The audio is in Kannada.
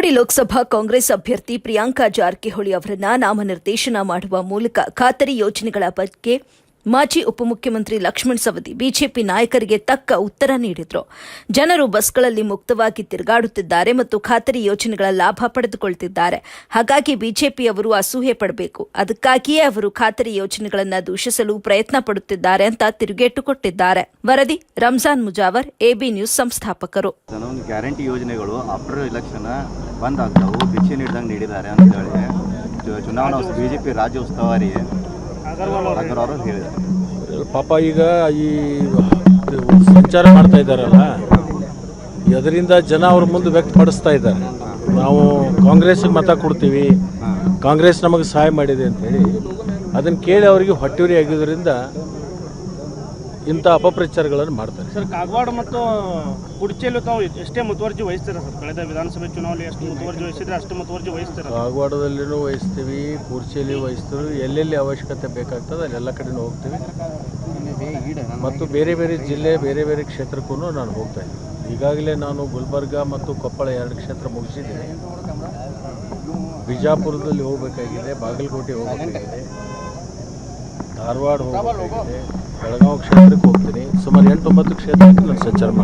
ಚಿಕ್ಕೋಡಿ ಲೋಕಸಭಾ ಕಾಂಗ್ರೆಸ್ ಅಭ್ಯರ್ಥಿ ಪ್ರಿಯಾಂಕಾ ಜಾರಕಿಹೊಳಿ ಅವರನ್ನ ನಾಮನಿರ್ದೇಶನ ಮಾಡುವ ಮೂಲಕ ಖಾತರಿ ಯೋಜನೆಗಳ ಬಗ್ಗೆ ಮಾಜಿ ಉಪಮುಖ್ಯಮಂತ್ರಿ ಲಕ್ಷ್ಮಣ ಸವದಿ ಬಿಜೆಪಿ ನಾಯಕರಿಗೆ ತಕ್ಕ ಉತ್ತರ ನೀಡಿದರು. ಜನರು ಬಸ್ಗಳಲ್ಲಿ ಮುಕ್ತವಾಗಿ ತಿರುಗಾಡುತ್ತಿದ್ದಾರೆ ಮತ್ತು ಖಾತರಿ ಯೋಜನೆಗಳ ಲಾಭ ಪಡೆದುಕೊಳ್ಳುತ್ತಿದ್ದಾರೆ. ಹಾಗಾಗಿ ಬಿಜೆಪಿಯವರು ಅಸೂಹೆ ಪಡಬೇಕು. ಅದಕ್ಕಾಗಿಯೇ ಅವರು ಖಾತರಿ ಯೋಜನೆಗಳನ್ನು ದೂಷಿಸಲು ಪ್ರಯತ್ನ ಪಡುತ್ತಿದ್ದಾರೆ ಅಂತ ತಿರುಗೇಟು ಕೊಟ್ಟಿದ್ದಾರೆ. ವರದಿ ರಂಜಾನ್ ಮುಜಾವರ್, ಎಬಿ ನ್ಯೂಸ್ ಸಂಸ್ಥಾಪಕರು. ಗ್ಯಾರಂಟಿ ಯೋಜನೆಗಳು ಆಫ್ಟರ್ ಎಲೆಕ್ಷನ್ ಬಂದ್ ಆಗ್ತಾವು, ಭಿಕ್ಷೆ ನೀಡಿದ್ದಾರೆ ಅಂತ ಹೇಳಿ ಚುನಾವಣಾ ಬಿಜೆಪಿ ರಾಜ್ಯ ಉಸ್ತುವಾರಿ ಅವರು ಹೇಳಿದ್ದಾರೆ. ಪಾಪ ಈಗ ಈ ಸಂಚಾರ ಮಾಡ್ತಾ ಇದ್ದಾರಲ್ಲ, ಅದರಿಂದ ಜನ ಅವ್ರ ಮುಂದೆ ವ್ಯಕ್ತಪಡಿಸ್ತಾ ಇದ್ದಾರೆ. ನಾವು ಕಾಂಗ್ರೆಸ್ಗೆ ಮತ ಕೊಡ್ತೀವಿ, ಕಾಂಗ್ರೆಸ್ ನಮಗೆ ಸಹಾಯ ಮಾಡಿದೆ ಅಂತ ಹೇಳಿ ಅದನ್ನು ಕೇಳಿ ಅವರಿಗೆ ಹೊಟ್ಟೆಯುರಿ ಆಗಿದ್ದರಿಂದ ಇಂಥ ಅಪಪ್ರಚಾರಗಳನ್ನು ಮಾಡ್ತಾರೆ. ಸರ್, ಕಾಗವಾಡ ಮತ್ತು ಕುಡ್ಚಿಯಲ್ಲಿ ತಾವು ಎಷ್ಟೇ ಮುತುವರ್ಜಿ ವಹಿಸ್ತೀರಾ ಸರ್? ಕಳೆದ ವಿಧಾನಸಭೆ ಚುನಾವಣೆ ಎಷ್ಟು ಮುತುವರ್ಜಿ ವಹಿಸಿದ್ರೆ ಅಷ್ಟು ಮುತುವರ್ಜಿ ವಹಿಸ್ತೀರಾ? ಕಾಗವಾಡದಲ್ಲಿನೂ ವಹಿಸ್ತೀವಿ, ಕುರ್ಚಿಯಲ್ಲಿ ವಹಿಸ್ತೀವಿ. ಎಲ್ಲೆಲ್ಲಿ ಅವಶ್ಯಕತೆ ಬೇಕಾಗ್ತದೆ ಅಲ್ಲೆಲ್ಲ ಕಡೆನೂ ಹೋಗ್ತೀವಿ ಮತ್ತು ಬೇರೆ ಬೇರೆ ಜಿಲ್ಲೆ, ಬೇರೆ ಬೇರೆ ಕ್ಷೇತ್ರಕ್ಕೂ ನಾನು ಹೋಗ್ತಾ ಇದ್ದೀನಿ. ಈಗಾಗಲೇ ನಾನು ಗುಲ್ಬರ್ಗ ಮತ್ತು ಕೊಪ್ಪಳ 2 ಕ್ಷೇತ್ರ ಮುಗಿಸಿದ್ದೀನಿ. ಬಿಜಾಪುರದಲ್ಲಿ ಹೋಗಬೇಕಾಗಿದೆ, ಬಾಗಲಕೋಟೆ ಹೋಗಬೇಕಾಗಿದೆ, ಧಾರವಾಡ ಹೋಗಬೇಕಾಗಿದೆ, ಬೆಳಗಾವಿ ಕ್ಷೇತ್ರಕ್ಕೆ ಹೋಗ್ತೀನಿ. ಸುಮಾರು 8-9 ಕ್ಷೇತ್ರಕ್ಕೆ ನಾನು ಸಂಚಾರ ಮಾಡ್ತೀನಿ.